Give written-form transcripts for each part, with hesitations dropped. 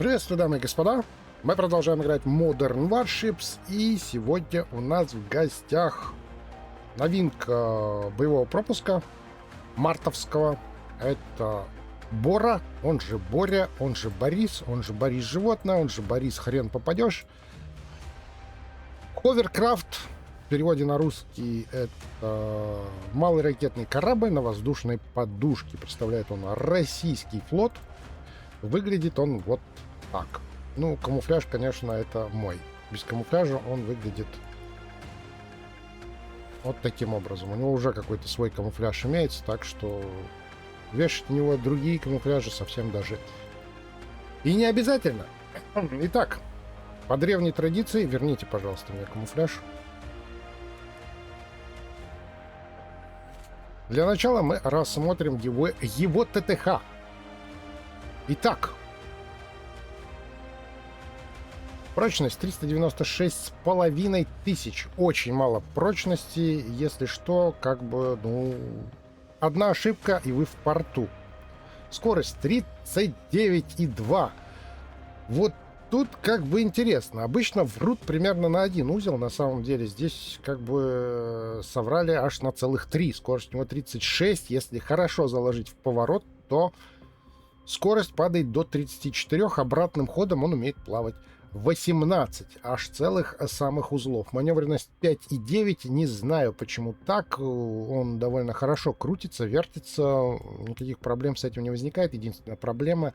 Приветствую, дамы и господа! Мы продолжаем играть Modern Warships, и сегодня у нас в гостях новинка боевого пропуска мартовского. Это Бора, он же Боря, он же Борис, он же Борис животное, он же Борис хрен попадешь. Ховеркрафт, в переводе на русский, это малый ракетный корабль на воздушной подушке. Представляет он российский флот. Выглядит он вот так. Ну, камуфляж, конечно, это мой. Без камуфляжа он выглядит вот таким образом. У него уже какой-то свой камуфляж имеется, так что вешать на него другие камуфляжи совсем даже и не обязательно. Итак, по древней традиции, верните, пожалуйста, мне камуфляж. Для начала мы рассмотрим его ТТХ. Итак, прочность 396,5 тысяч. Очень мало прочности. Если что, как бы, ну, одна ошибка, и вы в порту. Скорость 39,2. Вот тут как бы интересно. Обычно врут примерно на один узел. На самом деле здесь как бы соврали аж на целых 3. Скорость у него 36. Если хорошо заложить в поворот, то скорость падает до 34. Обратным ходом он умеет плавать 18 аж целых самых узлов. Маневренность 5,9. Не знаю, почему так. Он довольно хорошо крутится, вертится. Никаких проблем с этим не возникает. Единственная проблема,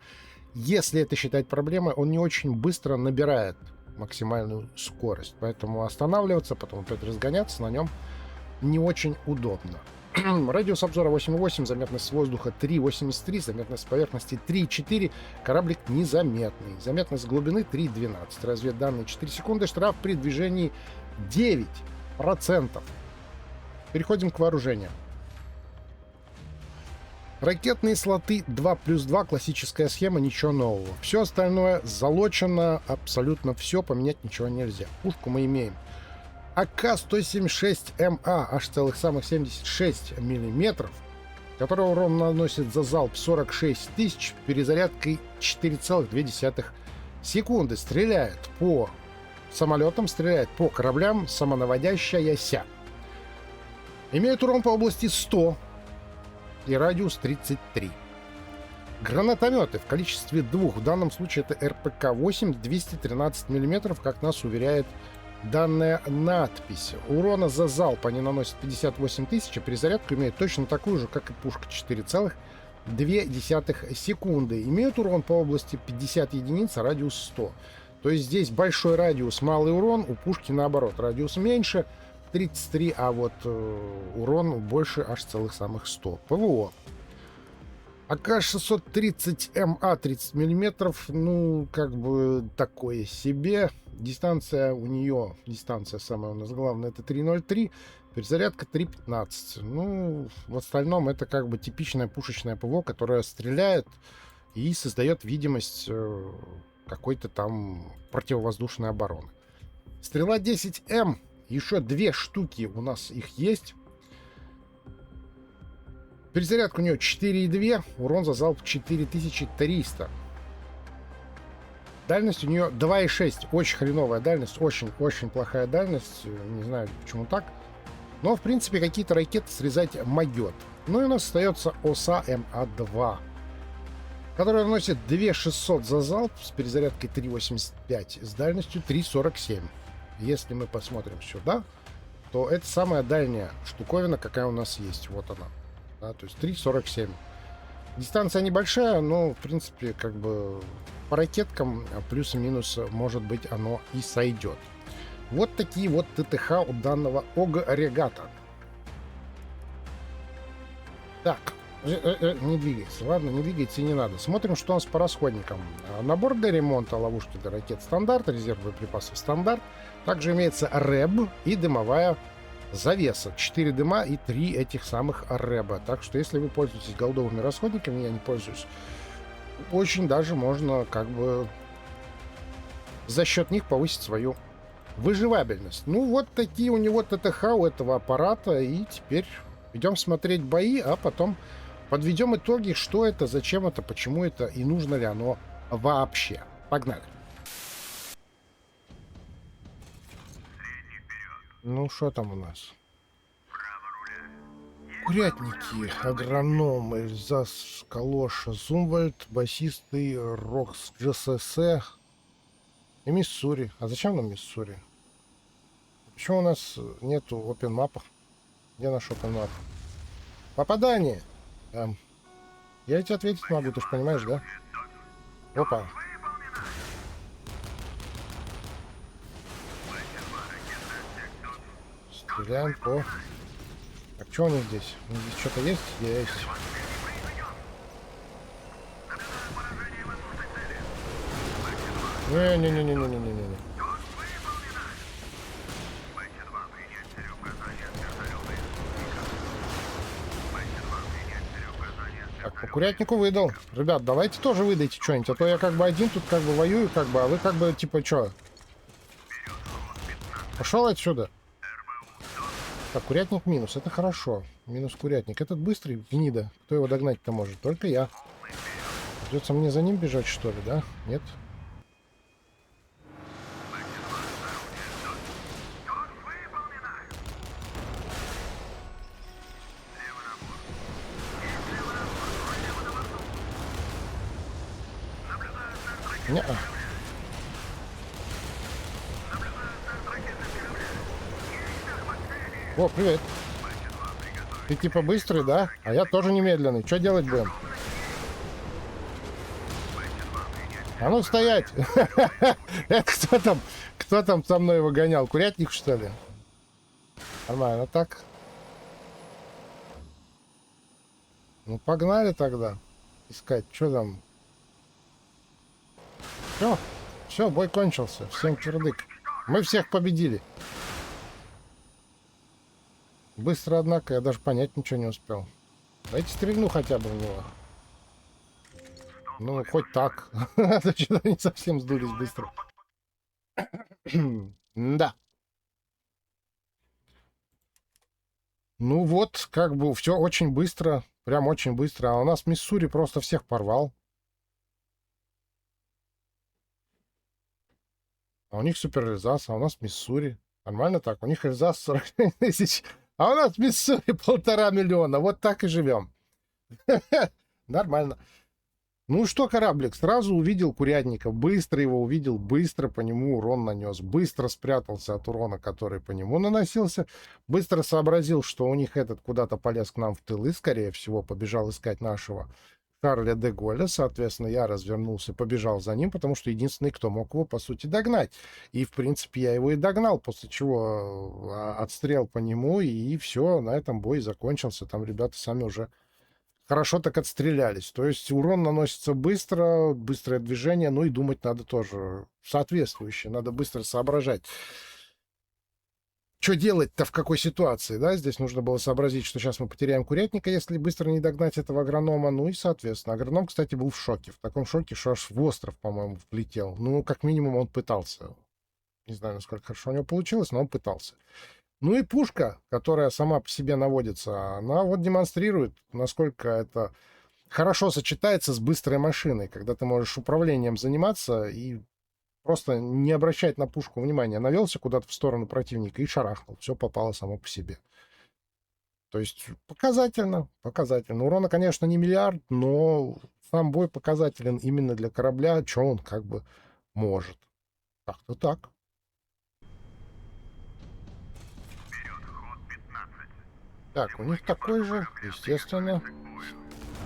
если это считать проблемой, он не очень быстро набирает максимальную скорость. Поэтому останавливаться, потом опять разгоняться на нем не очень удобно. Радиус обзора 8,8, заметность с воздуха 3,83, заметность с поверхности 3,4, кораблик незаметный. Заметность с глубины 3,12. Разведданные 4 секунды, штраф при движении 9%. Переходим к вооружению. Ракетные слоты 2+2, классическая схема, ничего нового. Все остальное залочено, абсолютно все, поменять ничего нельзя. Пушку мы имеем АК-176МА, аж целых самых 76 миллиметров, который урон наносит за залп 46 тысяч, перезарядкой 4,2 секунды. Стреляет по самолетам, стреляет по кораблям, самонаводящаяся. Имеет урон по области 100 и радиус 33. Гранатометы в количестве 2, в данном случае это РПК-8, 213 миллиметров, как нас уверяет данная надпись. Урона за залп они наносят 58 тысяч, а перезарядку имеют точно такую же, как и пушка, 4,2 секунды. Имеют урон по области 50 единиц, а радиус 100. То есть здесь большой радиус, малый урон, у пушки наоборот. Радиус меньше, 33, а вот урон больше, аж целых самых 100. ПВО. АК-630МА 30 мм, ну, как бы такое себе. Дистанция у нее, дистанция самая у нас главная, это 3.03, перезарядка 3.15. Ну, в остальном это как бы типичное пушечное ПВО, которое стреляет и создает видимость какой-то там противовоздушной обороны. Стрела 10М, еще 2 штуки у нас их есть. Перезарядка у нее 4,2, урон за залп 4300. Дальность у нее 2,6. Очень хреновая дальность, очень плохая дальность. Не знаю, почему так. Но, в принципе, какие-то ракеты срезать могет. Ну и у нас остается ОСА МА-2, которая наносит 2600 за залп с перезарядкой 3,85, с дальностью 3,47. Если мы посмотрим сюда, то это самая дальняя штуковина, какая у нас есть. Вот она. Да, то есть 3,47. Дистанция небольшая, но, в принципе, как бы по ракеткам плюс и минус, может быть, оно и сойдет. Вот такие вот ТТХ у данного агрегата. Так, не двигайся, ладно, не двигайся и не надо. Смотрим, что у нас по расходникам. Набор для ремонта ловушки для ракет стандарт, резерв боеприпасов стандарт. Также имеется РЭБ и дымовая завеса. 4 дыма и 3 этих самых рэба. Так что, если вы пользуетесь голдовыми расходниками, я не пользуюсь, очень даже можно как бы за счет них повысить свою выживабельность. Ну, вот такие у него ТТХ у этого аппарата. И теперь идем смотреть бои, а потом подведем итоги, что это, зачем это, почему это и нужно ли оно вообще. Погнали. Ну, что там у нас? Курятники, агроном, Эльзас, Калоша, Зумвальд, басисты, Рокс, ГСС и Миссури. А зачем нам Миссури? Почему у нас нету опенмапа? Где наш опенмап? Попадание! Я тебе ответить могу, ты же понимаешь, да? Опа. Стреляем по... Так, что у них здесь? У них здесь что-то есть? Есть. Не-не-не-не-не-не-не-не. Так, по курятнику выдал. Ребят, давайте тоже выдайте что-нибудь, а то я как бы один тут как бы воюю, как бы, а вы как бы типа что? Пошел отсюда. Так, курятник минус, это хорошо. Минус курятник. Этот быстрый, гнида. Кто его догнать-то может? Только я. Придется мне за ним бежать, что ли, да? Нет? Не-а. О, привет. Ты типа быстрый, да? А я тоже немедленный. Что делать будем? А ну стоять! Это кто там? Кто там со мной выгонял? Курятник, что ли? Нормально, так? Ну, погнали тогда. Искать. Что там? Все, бой кончился. Всем кирдык. Мы всех победили. Быстро, однако, я даже понять ничего не успел. Дайте стрельну хотя бы в него. Ну, хоть так. Что-то они совсем сдулись быстро. Да. Ну вот, как бы все очень быстро. Прям очень быстро. А у нас Миссури просто всех порвал. А у них супер Эльзас, а у нас Миссури. Нормально так? У них Эльзас 40 тысяч. А у нас Миссури 1,5 миллиона. Вот так и живем. Нормально. Ну что, кораблик, сразу увидел курятника, быстро его увидел, быстро по нему урон нанес, быстро спрятался от урона, который по нему наносился, быстро сообразил, что у них этот куда-то полез к нам в тылы, скорее всего, побежал искать нашего Шарля де Голля, соответственно, я развернулся, побежал за ним, потому что единственный, кто мог его, по сути, догнать. И, в принципе, я его и догнал, после чего отстрел по нему, и все, на этом бой закончился, там ребята сами уже... Хорошо так отстрелялись. То есть урон наносится быстро, быстрое движение, ну и думать надо тоже соответствующе. Надо быстро соображать. Что делать-то в какой ситуации, да? Здесь нужно было сообразить, что сейчас мы потеряем курятника, если быстро не догнать этого агронома. Ну и, соответственно, агроном, кстати, был в шоке. В таком шоке, что аж в остров, по-моему, влетел. Ну, как минимум, он пытался. Не знаю, насколько хорошо у него получилось, но он пытался. Ну и пушка, которая сама по себе наводится, она вот демонстрирует, насколько это хорошо сочетается с быстрой машиной, когда ты можешь управлением заниматься и просто не обращать на пушку внимания. Навелся куда-то в сторону противника и шарахнул. Все попало само по себе. То есть показательно, показательно. Урона, конечно, не миллиард, но сам бой показателен именно для корабля, что он как бы может. Так-то так. Так, у них такой же, естественно.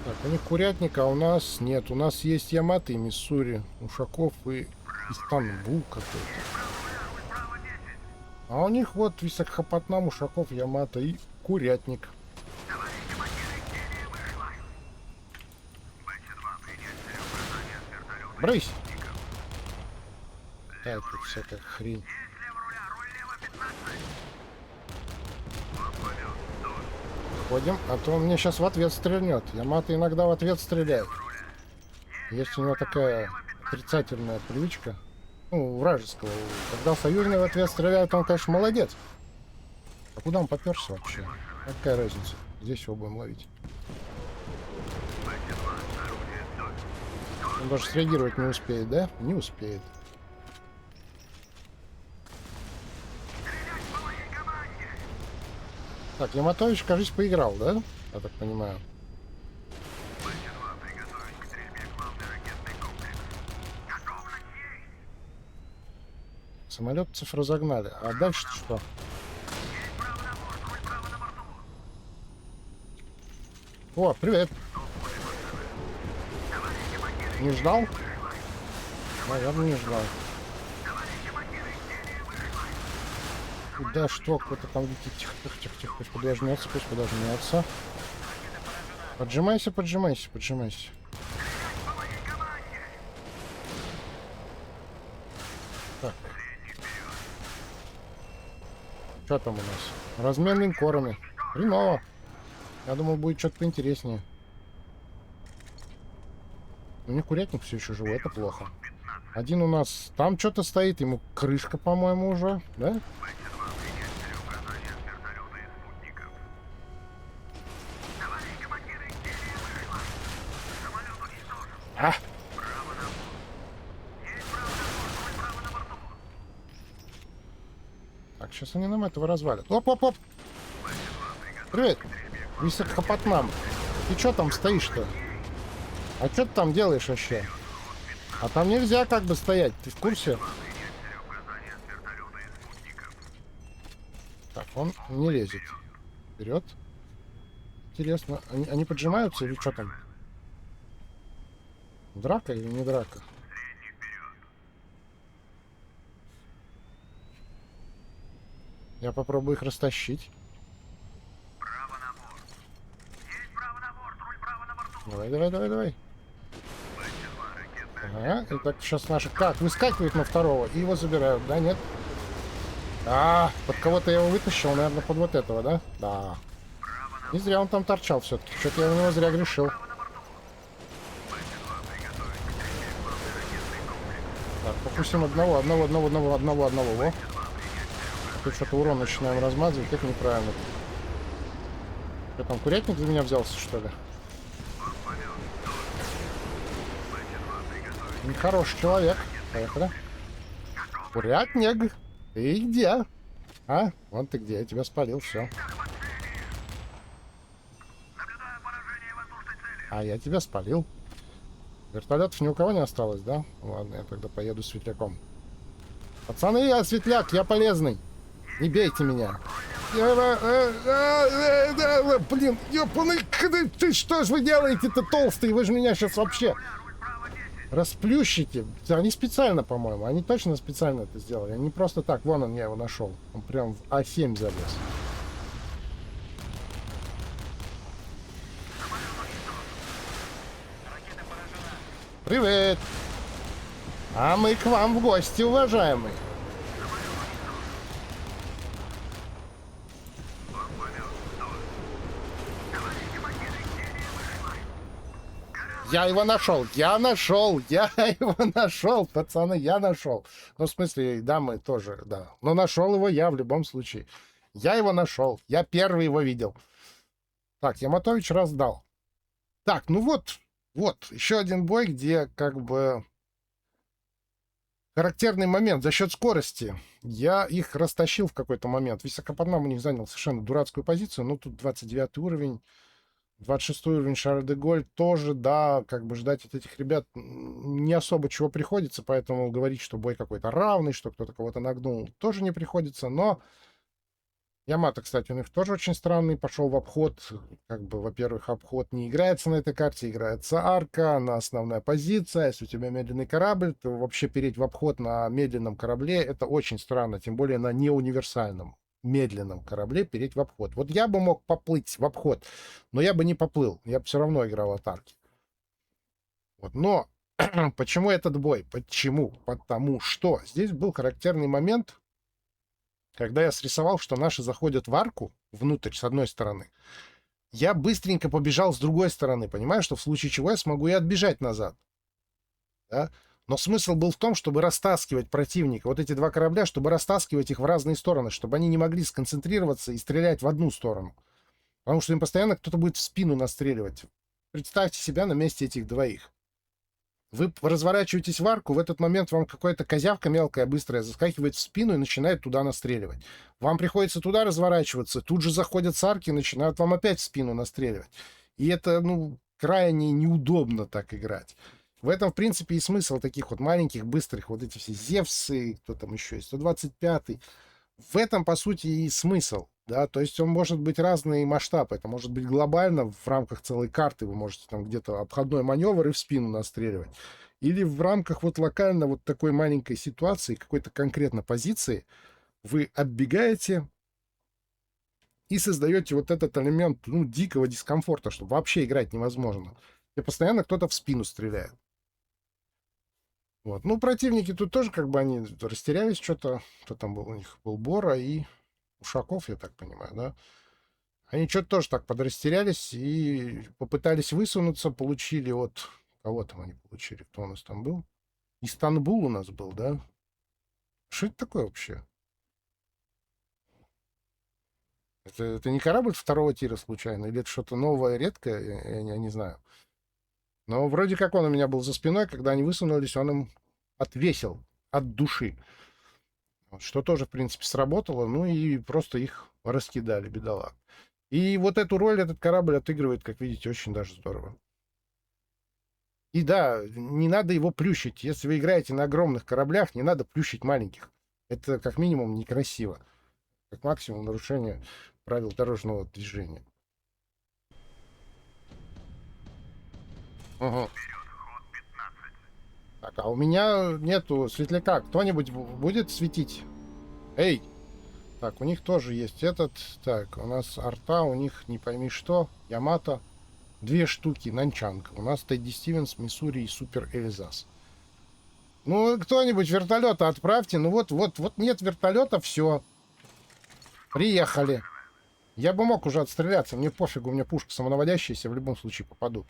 Так, у них курятника, а у нас нет. У нас есть Ямато и Миссури, Ушаков и Истанбул какой-то. А у них вот Високопатнам, Ушаков, Ямато и курятник. Брысь! Так, тут всякая хрень. Ходим, а то он мне сейчас в ответ стрельнет. Ямато иногда в ответ стреляет. Есть у него такая отрицательная привычка. Ну, вражеского. Когда союзный в ответ стреляет, он, конечно, молодец. А куда он поперся вообще? Какая разница? Здесь его будем ловить. Он даже среагировать не успеет, да? Не успеет. Так, Яматович, кажется, поиграл, да? Я так понимаю. Самолетцев разогнали. А дальше что? О, привет. Не ждал? Наверное, не ждал. Да, что? Кто-то там летит. Тихо, тихо, тихо, тихо. Пусть подожмется, пусть подожмется. Поджимайся, поджимайся, поджимайся. Так. Что там у нас? Размен линкорами. Хреново. Я думал, будет что-то поинтереснее. У них курятник все еще живой, это плохо. Один у нас там что-то стоит, ему крышка, по-моему, уже, да? А! Так, сейчас они нам этого развалят. Оп-оп-оп! Привет! Високопотнам. Ты что там стоишь-то? А что ты там делаешь вообще? А там нельзя как бы стоять, ты в курсе? Так, он не лезет. Вперед. Интересно, они поджимаются или что там? Драка или не драка? Я попробую их растащить. Давай, давай, давай, давай. Ага, и так сейчас наши... Как? Выскакивают на второго и его забирают, да, нет? А, под кого-то я его вытащил, наверное, под вот этого, да? Да. Не зря он там торчал все-таки. Что-то я на него зря грешил. Так, покусим одного. Во. Тут что-то урон начинаем размазывать, это неправильно. Что там, курятник за меня взялся, что ли? Нехороший человек. Поехали. Курятник, ты где? А? Вон ты где, я тебя спалил, все. А я тебя спалил. Вертолетов ни у кого не осталось, да? Ладно, я тогда поеду с светляком. Пацаны, я светляк, я полезный. Не бейте меня. Блин, ёпаный, ты что ж вы делаете-то, толстый? Вы же меня сейчас вообще расплющите. Они специально, по-моему. Они точно специально это сделали. Они просто так. Вон он, я его нашел. Он прям в А7 залез. Привет! А мы к вам в гости, уважаемые. Я его нашел, я его нашел, пацаны, я нашел. Ну, в смысле, дамы тоже, да. Но нашел его я в любом случае. Я его нашел, я первый его видел. Так, Яматович раздал. Так, ну вот, еще один бой, где как бы характерный момент за счет скорости. Я их растащил в какой-то момент. Високоподнам у них занял совершенно дурацкую позицию. Ну, тут 29 уровень. 26 уровень Шар-де-Голь тоже, да, как бы ждать от этих ребят не особо чего приходится, поэтому говорить, что бой какой-то равный, что кто-то кого-то нагнул, тоже не приходится, но Ямато, кстати, у них тоже очень странный, пошел в обход, как бы, во-первых, обход не играется на этой карте, играется арка, она основная позиция, если у тебя медленный корабль, то вообще переть в обход на медленном корабле, это очень странно, тем более на неуниверсальном медленном корабле переть в обход. Вот я бы мог поплыть в обход, но я бы не поплыл. Я бы все равно играл от арки. Вот. Но почему этот бой? Почему? Потому что здесь был характерный момент, когда я срисовал, что наши заходят в арку внутрь, с одной стороны. Я быстренько побежал с другой стороны, понимаю, что в случае чего я смогу и отбежать назад. Да? Но смысл был в том, чтобы растаскивать противника. Вот эти два корабля, чтобы растаскивать их в разные стороны, чтобы они не могли сконцентрироваться и стрелять в одну сторону. Потому что им постоянно кто-то будет в спину настреливать. Представьте себя на месте этих двоих. Вы разворачиваетесь в арку, в этот момент вам какая-то козявка мелкая, быстрая, заскакивает в спину и начинает туда настреливать. Вам приходится туда разворачиваться, тут же заходят с арки и начинают вам опять в спину настреливать. И это, ну, крайне неудобно так играть. В этом, в принципе, и смысл таких вот маленьких, быстрых, вот эти все Зевсы, кто там еще есть, 125-й. В этом, по сути, и смысл. Да, то есть он может быть разный масштаб. Это может быть глобально в рамках целой карты. Вы можете там где-то обходной маневр и в спину настреливать. Или в рамках вот локально вот такой маленькой ситуации, какой-то конкретно позиции, вы оббегаете и создаете вот этот элемент, ну, дикого дискомфорта, что вообще играть невозможно. И постоянно кто-то в спину стреляет. Вот. Ну, противники тут тоже как бы они растерялись что-то. Кто там был? У них был Бора и Ушаков, я так понимаю, да? Они что-то тоже так подрастерялись и попытались высунуться, получили от... Кого там они получили? Кто у нас там был? Истанбул у нас был, да? Что это такое вообще? Это не корабль второго тира случайно? Или это что-то новое, редкое? Я не знаю. Но вроде как он у меня был за спиной, когда они высунулись, он им отвесил от души. Что тоже, в принципе, сработало. Ну и просто их раскидали, бедолаг. И вот эту роль этот корабль отыгрывает, как видите, очень даже здорово. И да, не надо его плющить. Если вы играете на огромных кораблях, не надо плющить маленьких. Это как минимум некрасиво. Как максимум нарушение правил дорожного движения. Угу. Так, а у меня нету светляка. Кто-нибудь будет светить? Эй! Так, у них тоже есть этот. Так, у нас арта, у них не пойми что. Ямато. 2 штуки. Нанчанг. У нас Тедди Стивенс, Миссури и Супер Элизас. Ну, кто-нибудь вертолета отправьте. Ну вот нет вертолета, все. Приехали. Я бы мог уже отстреляться. Мне пофигу, у меня пушка самонаводящаяся. В любом случае попаду.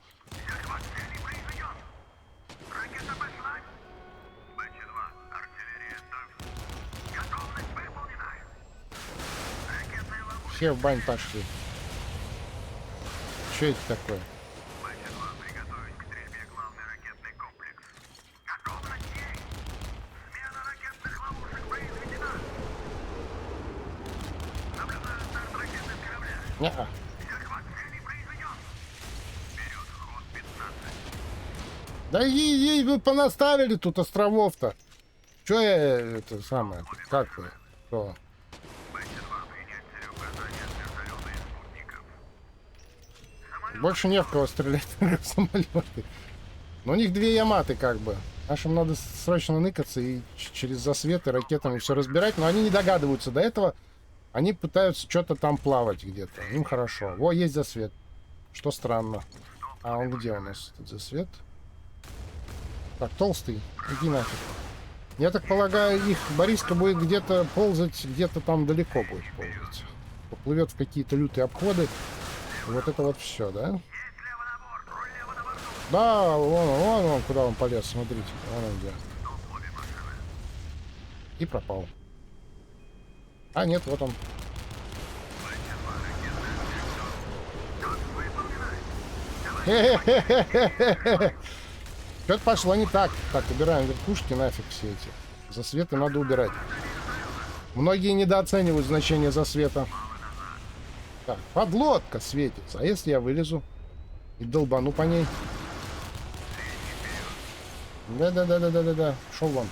Все в бань пошли. Что это такое? Не-а. Да ей вы понаставили тут островов-то. Че я это самое? Как вы? Что? Больше не в кого стрелять в самолеты. Но у них 2 Яматы как бы. Нашим надо срочно ныкаться и через засветы ракетами все разбирать. Но они не догадываются до этого. Они пытаются что-то там плавать где-то. Им хорошо. Во, есть засвет. Что странно. А он где у нас, этот засвет? Так, толстый. Иди нафиг. Я так полагаю, их Бориска будет где-то ползать, где-то там далеко будет ползать. Поплывет в какие-то лютые обходы. Вот это вот все, да? Да, вон он, куда он полез, смотрите. Вон он где. И пропал. А, нет, вот он. Что-то пошло не так. Так, убираем верхушки нафиг все эти. Засветы надо убирать. Многие недооценивают значение засвета. Так, подлодка светится. А если я вылезу и долбану по ней? Да. Шел вон.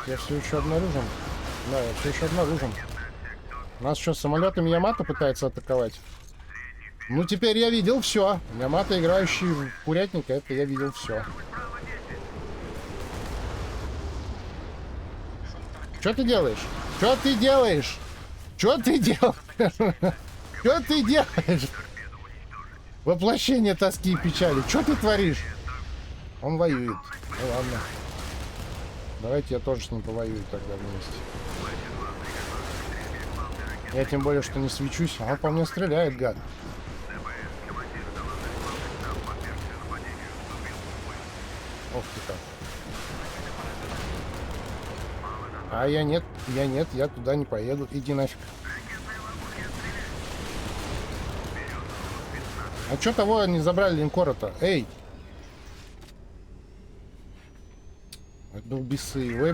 Я все еще обнаружен. Да, я все еще обнаружен. Нас что, самолетами Ямато пытается атаковать? Ну, теперь я видел все. Ямато, играющий в курятника, это я видел все. Что ты делаешь? Что ты делаешь? Что ты делаешь? Что ты делаешь? Воплощение тоски и печали. Что ты творишь? Он воюет. Ну ладно. Давайте я тоже с ним повоюю тогда вместе. Я тем более, что не свечусь. А он по мне стреляет, гад. Ох ты как. А я нет, я туда не поеду. Иди нафиг. А чё того не забрали линкора-то? Эй, Вейблбисы.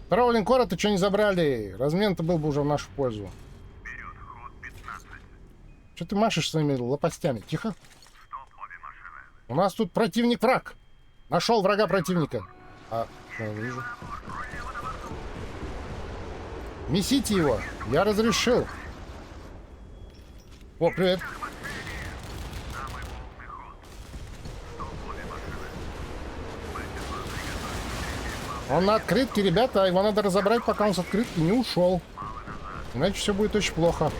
Второго линкора-то что не забрали? Размен-то был бы уже в нашу пользу. Что ты машешь своими лопастями? Тихо. У нас тут противник-враг. Нашел врага противника. Я вижу. Месите его. Я разрешил. О, привет. Он на открытке, ребята. Его надо разобрать, пока он с открытки не ушел. Иначе все будет очень плохо.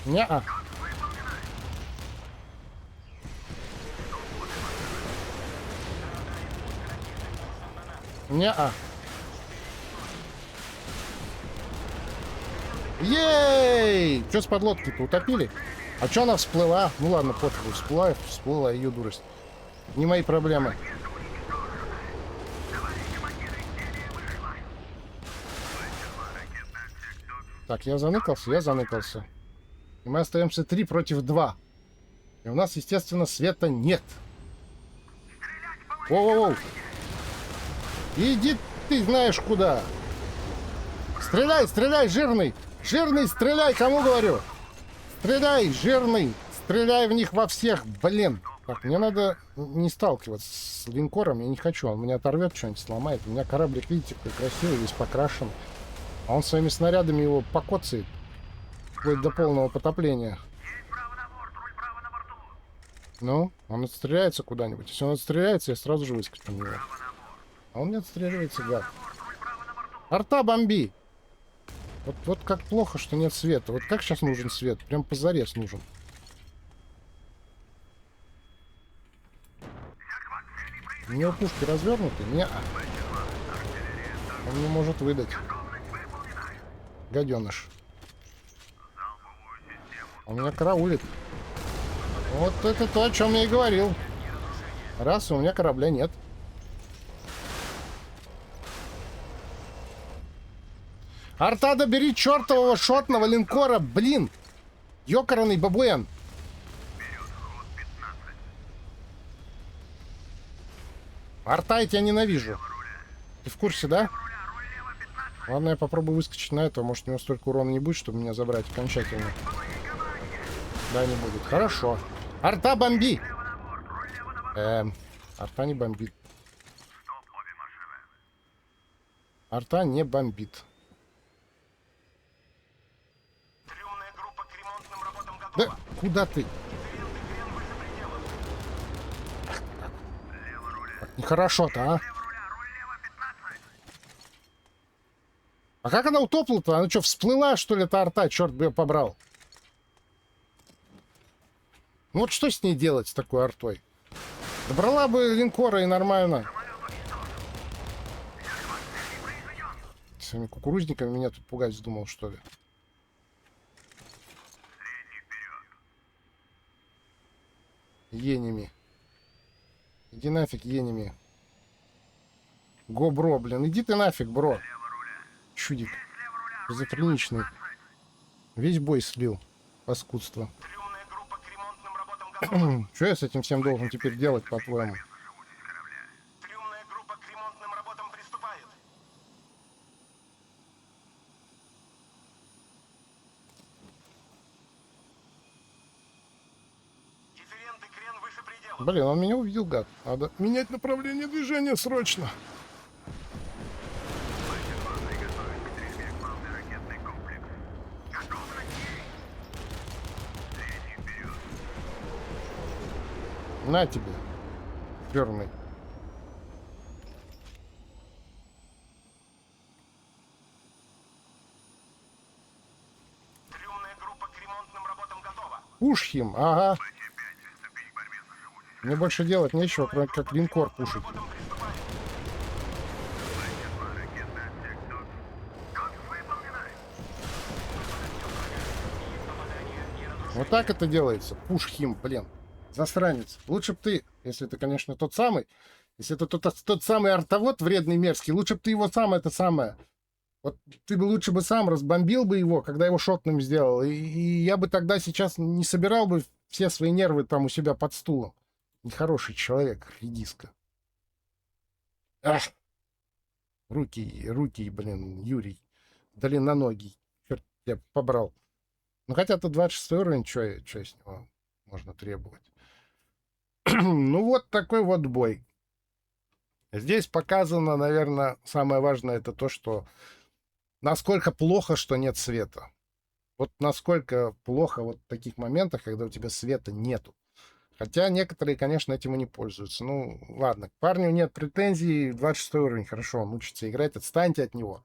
Не-а. Не-а. Ей! Что с подлодки-то утопили? А что она всплыла? Ну ладно, пофигу. Всплыла ее дурость. Не мои проблемы. Так, я заныкался. И мы остаемся 3 против 2. И у нас, естественно, света нет. Воу-воу-воу. Иди ты знаешь куда. Стреляй, стреляй, жирный. Жирный, стреляй, кому говорю? Стреляй, жирный. Стреляй в них во всех, блин. Так, мне надо не сталкиваться с линкором. Я не хочу, он меня оторвет, что-нибудь сломает. У меня кораблик, видите, какой красивый, весь покрашен. А он своими снарядами его покоцает. Вплоть до полного потопления. Ну, он отстреляется куда-нибудь. Если он отстреляется, я сразу же выскочу на него. А он не отстреливается, гад. Арта бомби! Вот как плохо, что нет света. Вот как сейчас нужен свет? Прям позарез нужен. У него пушки развернуты? Не. Он не может выдать. Гаденыш. Он меня караулит. Вот это то, о чем я и говорил. Раз, у меня корабля нет. Артада, бери чертового шотного линкора, блин! Ёкарный бабуэн! Арта, я тебя ненавижу. Ты в курсе, да? Ладно, я попробую выскочить на это. Может, у него столько урона не будет, чтобы меня забрать окончательно. Да, не будет. Хорошо. Арта, бомби! Арта не бомбит. Арта не бомбит. Да, куда ты? Нехорошо-то, а? А как она утопла-то? Она что, всплыла, что ли, эта арта? Черт бы ее побрал. Ну вот что с ней делать, с такой артой? Добрала бы линкора и нормально. Своими кукурузниками меня тут пугать вздумал, что ли? Енями. Иди нафиг, енями. Го, бро, блин. Иди ты нафиг, бро. Чудик. Шизофреничный. Весь бой слил. Паскудство. Что я с этим всем должен теперь делать, по-твоему? Блин, он меня увидел, гад. Надо менять направление движения срочно. На тебе, перный. Пушхим, ага. Мне больше делать нечего, кроме как линкор пушить. Вот так это делается. Пушхим, блин. Засранец. Лучше бы ты, если ты, конечно, тот самый, если это тот самый артовод вредный, мерзкий, лучше бы ты его сам это самое Вот ты бы лучше бы сам разбомбил бы его, когда его шотным сделал, и я бы тогда сейчас не собирал бы все свои нервы там у себя под стулом. Нехороший человек, редиска. Ах, руки, блин, Юрий, длинноногий. Черт тебя побрал. Ну, хотя тут 26 уровень, что с него можно требовать? Ну, вот такой вот бой. Здесь показано, наверное, самое важное, это то, что насколько плохо, что нет света. Вот насколько плохо вот в таких моментах, когда у тебя света нету. Хотя некоторые, конечно, этим и не пользуются. Ну, ладно, к парню нет претензий, 26 уровень, хорошо, он учится играть, отстаньте от него.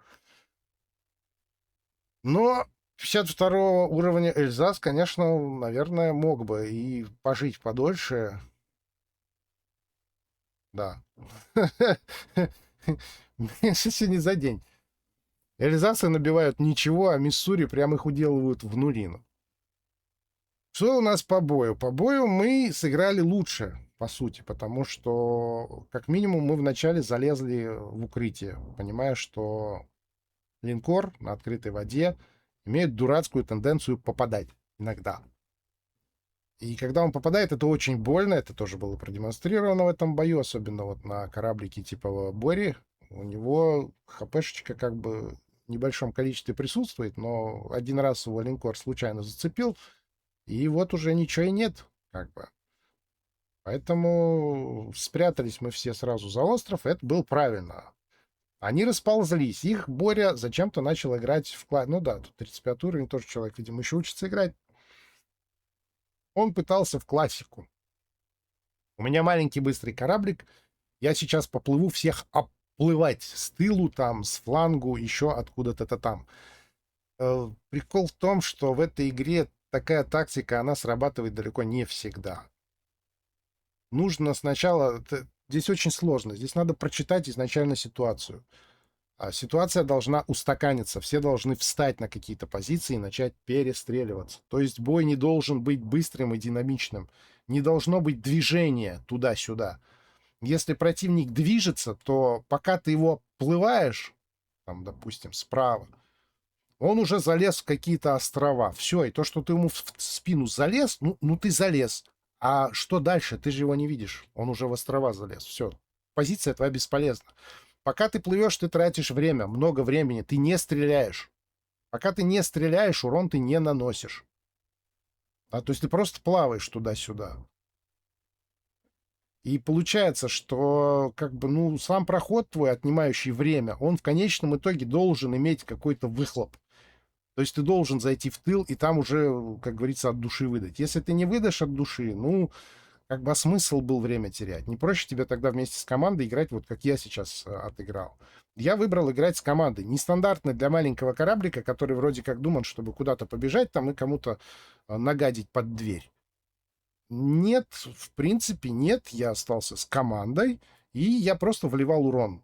Но 52 уровня Эльзас, конечно, наверное, мог бы и пожить подольше. Да. Если не за день. Эльзасы набивают ничего, а Миссури прям их уделывают в нулину. Что у нас по бою? По бою мы сыграли лучше, по сути, потому что, как минимум, мы вначале залезли в укрытие, понимая, что линкор на открытой воде имеет дурацкую тенденцию попадать иногда. И когда он попадает, это очень больно, это тоже было продемонстрировано в этом бою, особенно вот на кораблике типа Бори. У него хпшечка как бы в небольшом количестве присутствует, но один раз его линкор случайно зацепил, и вот уже ничего и нет, как бы. Поэтому спрятались мы все сразу за остров, это было правильно. Они расползлись, их Боря зачем-то начал играть в класс. Ну да, тут 35 уровень, тоже человек, видимо, еще учится играть. Он пытался в классику. У меня маленький быстрый кораблик, я сейчас поплыву всех оплывать с тылу там, с флангу, еще откуда-то там. Прикол в том, что в этой игре такая тактика, она срабатывает далеко не всегда. Нужно сначала... Здесь очень сложно. Здесь надо прочитать изначально ситуацию. А ситуация должна устаканиться. Все должны встать на какие-то позиции и начать перестреливаться. То есть бой не должен быть быстрым и динамичным. Не должно быть движения туда-сюда. Если противник движется, то пока ты его плываешь, там, допустим, справа, он уже залез в какие-то острова. Все, и то, что ты ему в спину залез, ну ты залез. А что дальше? Ты же его не видишь. Он уже в острова залез. Все. Позиция твоя бесполезна. Пока ты плывешь, ты тратишь время, много времени. Ты не стреляешь. Пока ты не стреляешь, урон ты не наносишь. То есть ты просто плаваешь туда-сюда. И получается, что как бы, ну, сам проход твой, отнимающий время, он в конечном итоге должен иметь какой-то выхлоп. То есть ты должен зайти в тыл и там уже, как говорится, от души выдать. Если ты не выдашь от души, ну, как бы смысл был время терять. Не проще тебе тогда вместе с командой играть, вот как я сейчас отыграл. Я выбрал играть с командой. Нестандартно для маленького кораблика, который вроде как думал, чтобы куда-то побежать там и кому-то нагадить под дверь. Нет, в принципе, нет. Я остался с командой, и я просто вливал урон.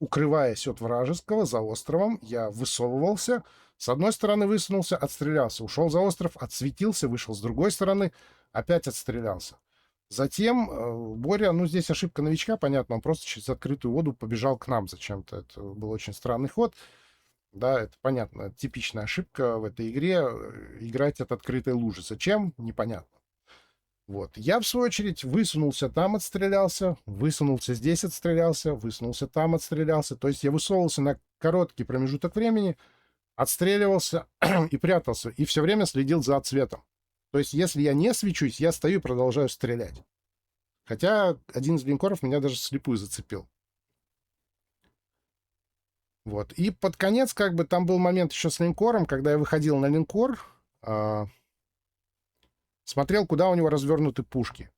Укрываясь от вражеского за островом, я высовывался. С одной стороны высунулся, отстрелялся. Ушел за остров, отсветился, вышел с другой стороны, опять отстрелялся. Затем Боря, ну здесь ошибка новичка, понятно, он просто через открытую воду побежал к нам зачем-то. Это был очень странный ход. Да, это понятно, типичная ошибка в этой игре, играть от открытой лужи. Зачем? Непонятно. Вот. Я, в свою очередь, высунулся там, отстрелялся, высунулся здесь, отстрелялся, высунулся там, отстрелялся. То есть я высовывался на короткий промежуток времени, отстреливался и прятался, и все время следил за отсветом. То есть если я не свечусь, я стою и продолжаю стрелять. Хотя один из линкоров меня даже слепую зацепил. Вот. И под конец, как бы, там был момент еще с линкором, когда я выходил на линкор, смотрел, куда у него развернуты пушки.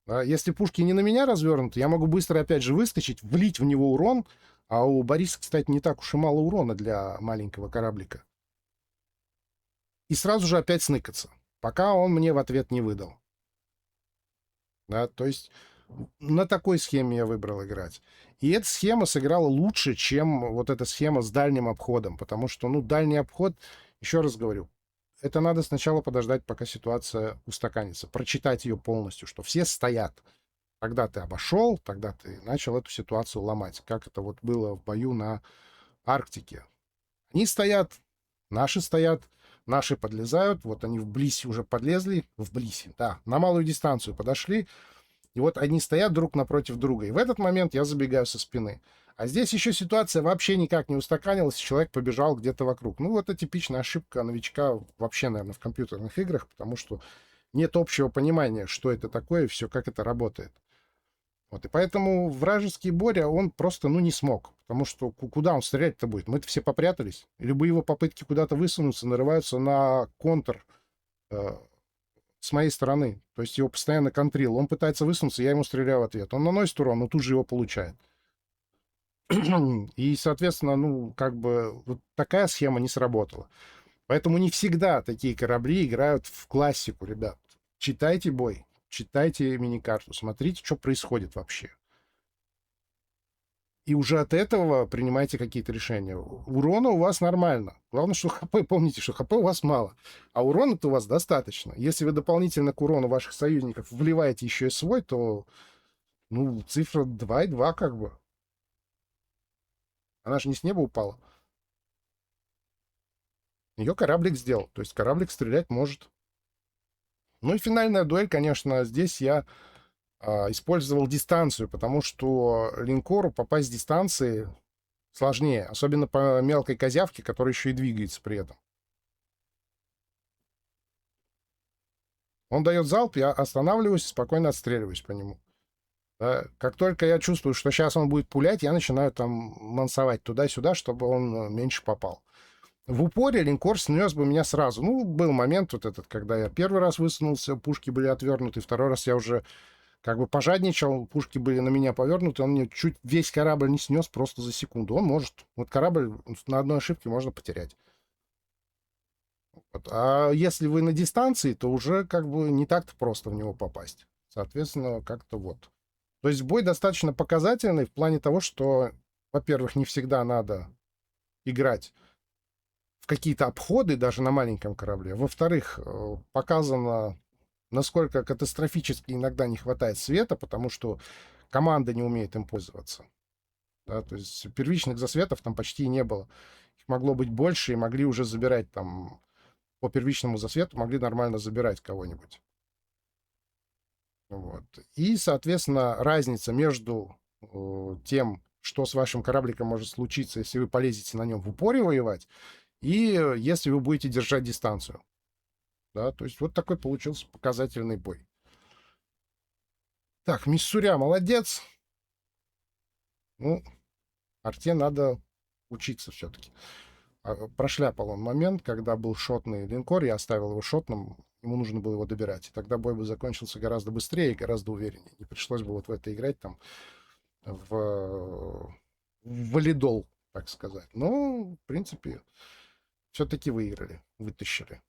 Да, если пушки не на меня развернуты, я могу быстро опять же выскочить, влить в него урон. А у Бориса, кстати, не так уж и мало урона для маленького кораблика. И сразу же опять сныкаться, пока он мне в ответ не выдал. Да, то есть на такой схеме я выбрал играть. И эта схема сыграла лучше, чем вот эта схема с дальним обходом. Потому что, ну, дальний обход, еще раз говорю, это надо сначала подождать, пока ситуация устаканится. Прочитать ее полностью, что все стоят. Тогда ты обошел, тогда ты начал эту ситуацию ломать. Как это вот было в бою на Арктике. Они стоят, наши подлезают, вот они вблизи уже подлезли, вблизи, да, на малую дистанцию подошли, и вот они стоят друг напротив друга. И в этот момент я забегаю со спины. А здесь еще ситуация вообще никак не устаканилась, человек побежал где-то вокруг. Ну, вот это типичная ошибка новичка вообще, наверное, в компьютерных играх, потому что нет общего понимания, что это такое и все, как это работает. Вот, и поэтому вражеский Боря, он просто, ну, не смог. Потому что куда он стрелять-то будет? Мы-то все попрятались. И любые его попытки куда-то высунуться нарываются на контр э, с моей стороны. То есть его постоянно контрил. Он пытается высунуться, я ему стреляю в ответ. Он наносит урон, но тут же его получает. И, соответственно, ну, как бы вот такая схема не сработала. Поэтому не всегда такие корабли играют в классику, ребят. Читайте бой, читайте миникарту, смотрите, что происходит вообще. И уже от этого принимайте какие-то решения. Урона у вас нормально. Главное, что ХП, помните, что ХП у вас мало. А урона-то у вас достаточно. Если вы дополнительно к урону ваших союзников вливаете еще и свой, то, ну, цифра 2,2 как бы. Она же не с неба упала. Ее кораблик сделал. То есть кораблик стрелять может. Ну и финальная дуэль, конечно, здесь я использовал дистанцию, потому что линкору попасть с дистанции сложнее. Особенно по мелкой козявке, которая еще и двигается при этом. Он дает залп, я останавливаюсь и спокойно отстреливаюсь по нему. Да. Как только я чувствую, что сейчас он будет пулять, я начинаю там мансовать туда-сюда, чтобы он меньше попал. В упоре линкор снес бы меня сразу. Ну, был момент вот этот, когда я первый раз высунулся, пушки были отвернуты, второй раз я уже как бы пожадничал, пушки были на меня повернуты, он мне чуть весь корабль не снес просто за секунду. Он может, вот корабль на одной ошибке можно потерять. Вот. А если вы на дистанции, то уже как бы не так-то просто в него попасть. Соответственно, как-то вот. То есть бой достаточно показательный в плане того, что, во-первых, не всегда надо играть в какие-то обходы даже на маленьком корабле. Во-вторых, показано, насколько катастрофически иногда не хватает света, потому что команда не умеет им пользоваться. Да, то есть первичных засветов там почти не было. Их могло быть больше, и могли уже забирать там по первичному засвету, могли нормально забирать кого-нибудь. Вот. И, соответственно, разница между тем, что с вашим корабликом может случиться, если вы полезете на нем в упоре воевать, и если вы будете держать дистанцию. Да, то есть вот такой получился показательный бой. Так, Миссуря молодец. Ну, Арте надо учиться все-таки. Прошляпал он момент, когда был шотный линкор, я оставил его шотным, ему нужно было его добирать. И тогда бой бы закончился гораздо быстрее и гораздо увереннее. Не пришлось бы вот в это играть там в валидол, так сказать. Но, в принципе, все-таки выиграли, вытащили.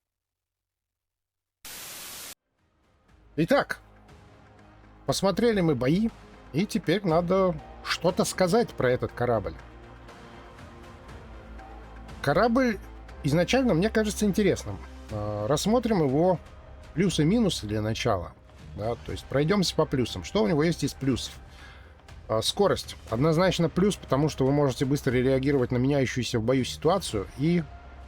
Итак, посмотрели мы бои, и теперь надо что-то сказать про этот корабль. Корабль изначально мне кажется интересным. Рассмотрим его плюсы и минусы для начала. Да, то есть пройдемся по плюсам. Что у него есть из плюсов? Скорость. Однозначно плюс, потому что вы можете быстро реагировать на меняющуюся в бою ситуацию и,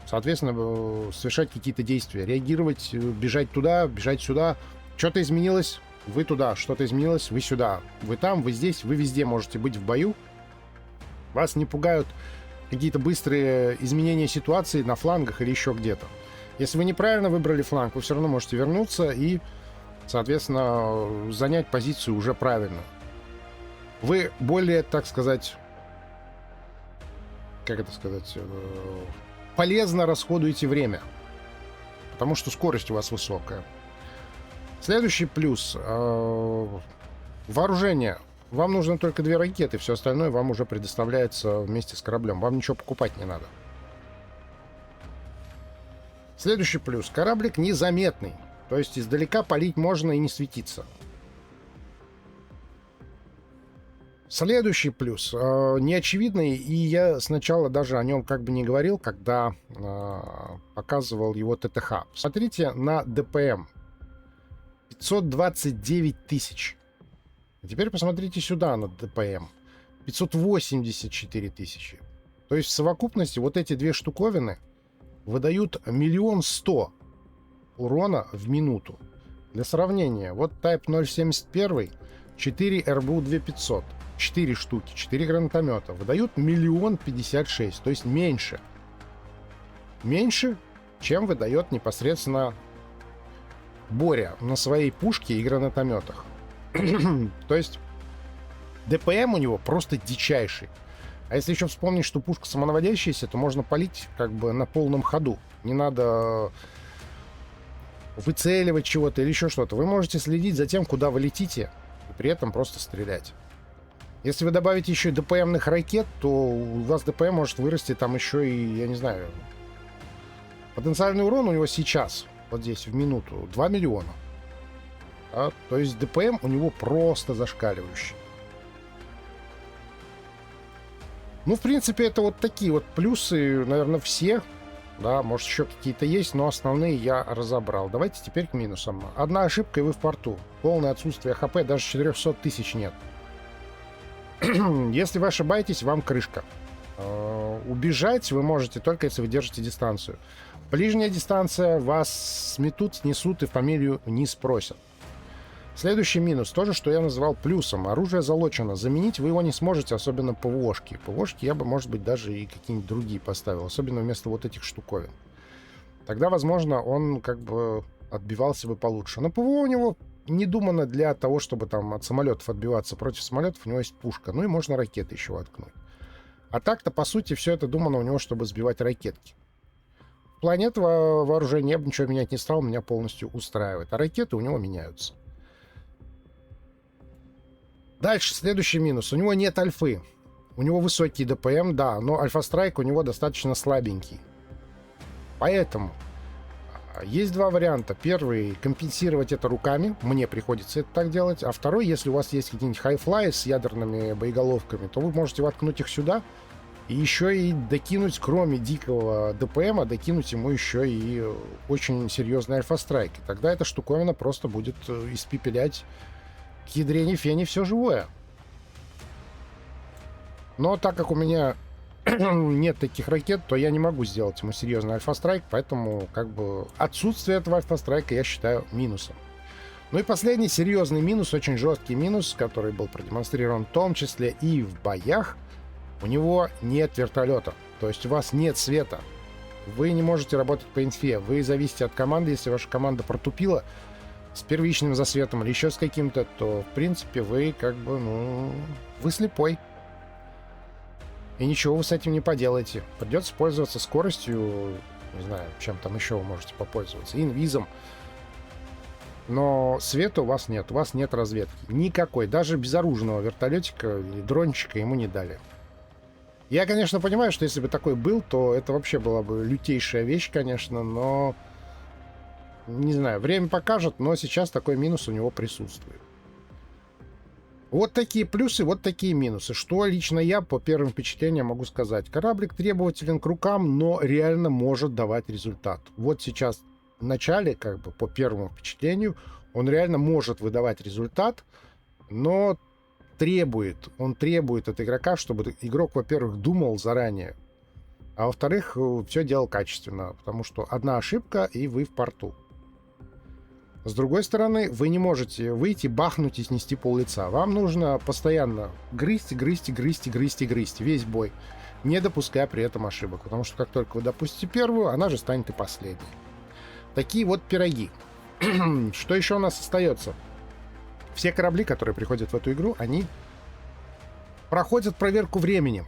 соответственно, совершать какие-то действия. Реагировать, бежать туда, бежать сюда. Что-то изменилось, вы туда. Что-то изменилось, вы сюда. Вы там, вы здесь, вы везде можете быть в бою. Вас не пугают какие-то быстрые изменения ситуации на флангах или еще где-то. Если вы неправильно выбрали фланг, вы все равно можете вернуться и, соответственно, занять позицию уже правильно. Вы более, так сказать, как это сказать, полезно расходуете время, потому что скорость у вас высокая. Следующий плюс. Вооружение. Вам нужно только 2 ракеты, все остальное вам уже предоставляется вместе с кораблем. Вам ничего покупать не надо. Следующий плюс. Кораблик незаметный. То есть издалека палить можно и не светиться. Следующий плюс. Неочевидный, и я сначала даже о нем как бы не говорил, когда показывал его ТТХ. Смотрите на ДПМ. 529 тысяч. А теперь посмотрите сюда на ДПМ. 584 тысячи. То есть в совокупности вот эти две штуковины выдают 1 100 000 урона в минуту. Для сравнения, вот Type 071, 4 РБУ 2500, 4 штуки, 4 гранатомета выдают 1 056 000, то есть меньше. Меньше, чем выдает непосредственно Боря на своей пушке и гранатометах. То есть ДПМ у него просто дичайший. А если еще вспомнить, что пушка самонаводящаяся, то можно палить как бы на полном ходу. Не надо выцеливать чего-то или еще что-то. Вы можете следить за тем, куда вы летите, и при этом просто стрелять. Если вы добавите еще ДПМных ракет, то у вас ДПМ может вырасти там еще и, я не знаю, потенциальный урон у него сейчас, вот здесь, в минуту, 2 миллиона. То есть ДПМ у него просто зашкаливающий. Ну, в принципе, это вот такие вот плюсы, наверное, все. Да, может, еще какие-то есть, но основные я разобрал. Давайте теперь к минусам. Одна ошибка, и вы в порту. Полное отсутствие ХП, даже 400 000 нет. Если вы ошибаетесь, вам крышка. Убежать вы можете только если вы держите дистанцию. Ближняя дистанция, вас сметут, снесут и фамилию не спросят. Следующий минус, то же, что я называл плюсом. Оружие залочено. Заменить вы его не сможете, особенно ПВОшки. ПВОшки я бы, может быть, даже и какие-нибудь другие поставил. Особенно вместо вот этих штуковин. Тогда, возможно, он как бы отбивался бы получше. Но ПВО у него не думано для того, чтобы там от самолетов отбиваться. Против самолетов у него есть пушка. Ну и можно ракеты еще воткнуть. А так-то, по сути, все это думано у него, чтобы сбивать ракетки. В плане этого вооружения я бы ничего менять не стал. Меня полностью устраивает. А ракеты у него меняются. Дальше, следующий минус. У него нет альфы. У него высокий ДПМ, да, но альфа-страйк у него достаточно слабенький. Поэтому есть два варианта. Первый — компенсировать это руками. Мне приходится это так делать. А второй, если у вас есть какие-нибудь хайфлай с ядерными боеголовками, то вы можете воткнуть их сюда и еще и докинуть, кроме дикого ДПМа, докинуть ему еще и очень серьезный альфа-страйк. И тогда эта штуковина просто будет испепелять к ядрене фени все живое. Но так как у меня нет таких ракет, то я не могу сделать ему серьезный альфа-страйк, поэтому как бы отсутствие этого альфа-страйка я считаю минусом. Ну и последний серьезный минус, очень жесткий минус, который был продемонстрирован в том числе и в боях. У него нет вертолета, то есть у вас нет света. Вы не можете работать по инфе, вы зависите от команды. Если ваша команда протупила с первичным засветом или еще с каким-то, то, в принципе, вы как бы, ну, вы слепой. И ничего вы с этим не поделаете. Придется пользоваться скоростью, не знаю, чем там еще вы можете попользоваться, инвизом. Но света у вас нет разведки. Никакой, даже безоружного вертолетика или дрончика ему не дали. Я, конечно, понимаю, что если бы такой был, то это вообще была бы лютейшая вещь, конечно, но... Не знаю, время покажет, но сейчас такой минус у него присутствует. Вот такие плюсы, вот такие минусы. Что лично я по первым впечатлениям могу сказать? Кораблик требователен к рукам, но реально может давать результат. Вот сейчас в начале, как бы по первому впечатлению, он реально может выдавать результат, но он требует от игрока, чтобы игрок, во-первых, думал заранее, а во-вторых, все делал качественно, потому что одна ошибка, и вы в порту. С другой стороны, вы не можете выйти, бахнуть и снести пол-лица. Вам нужно постоянно грызть весь бой, не допуская при этом ошибок. Потому что как только вы допустите первую, она же станет и последней. Такие вот пироги. Что еще у нас остается? Все корабли, которые приходят в эту игру, они проходят проверку временем.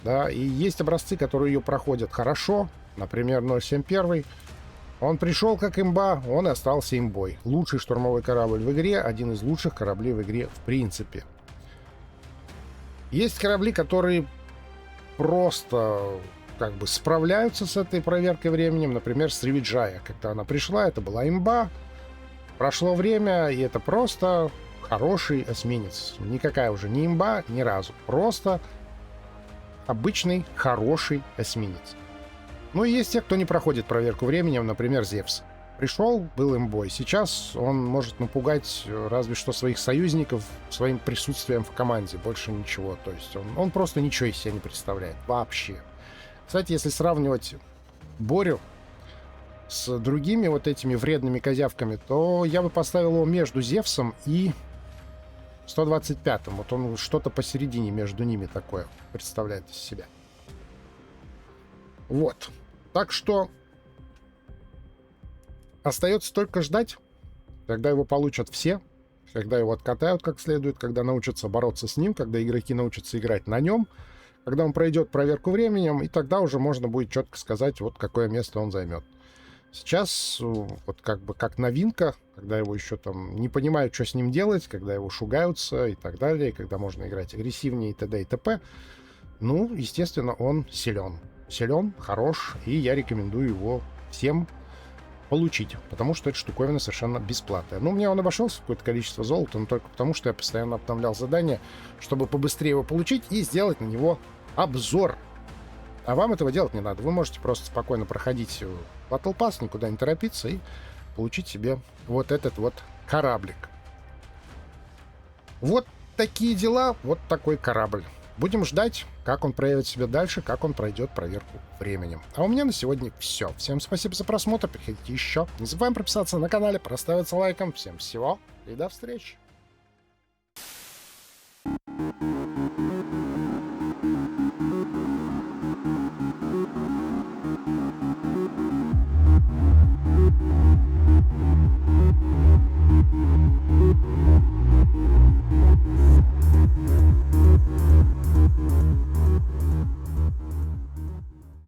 Да, и есть образцы, которые ее проходят хорошо. Например, 071. Он пришел как имба, он и остался имбой. Лучший штурмовой корабль в игре, один из лучших кораблей в игре в принципе. Есть корабли, которые просто как бы справляются с этой проверкой временем. Например, Сривиджая. Когда она пришла, это была имба. Прошло время, и это просто хороший эсминец. Никакая уже не имба ни разу. Просто обычный хороший эсминец. Ну и есть те, кто не проходит проверку временем, например, Зевс. Пришел, был имбой. Сейчас он может напугать разве что своих союзников своим присутствием в команде. Больше ничего. То есть он просто ничего из себя не представляет. Вообще. Кстати, если сравнивать Борю с другими вот этими вредными козявками, то я бы поставил его между Зевсом и 125-м. Вот он что-то посередине между ними такое представляет из себя. Вот. Так что остается только ждать, когда его получат все, когда его откатают как следует, когда научатся бороться с ним, когда игроки научатся играть на нем, когда он пройдет проверку временем, и тогда уже можно будет четко сказать, вот какое место он займет. Сейчас вот как бы как новинка, когда его еще там не понимают, что с ним делать, когда его шугаются и так далее, когда можно играть агрессивнее и т.д. и т.п. Ну, естественно, он силен. Силен, хорош, и я рекомендую его всем получить, потому что эта штуковина совершенно бесплатная. Ну, мне он обошелся в какое-то количество золота, но только потому, что я постоянно обновлял задание, чтобы побыстрее его получить и сделать на него обзор. А вам этого делать не надо. Вы можете просто спокойно проходить Battle Pass, никуда не торопиться и получить себе вот этот вот кораблик. Вот такие дела, вот такой корабль. Будем ждать, как он проявит себя дальше, как он пройдет проверку временем. А у меня на сегодня все. Всем спасибо за просмотр, приходите еще. Не забываем подписаться на канале, проставиться лайком. Всем всего и до встречи.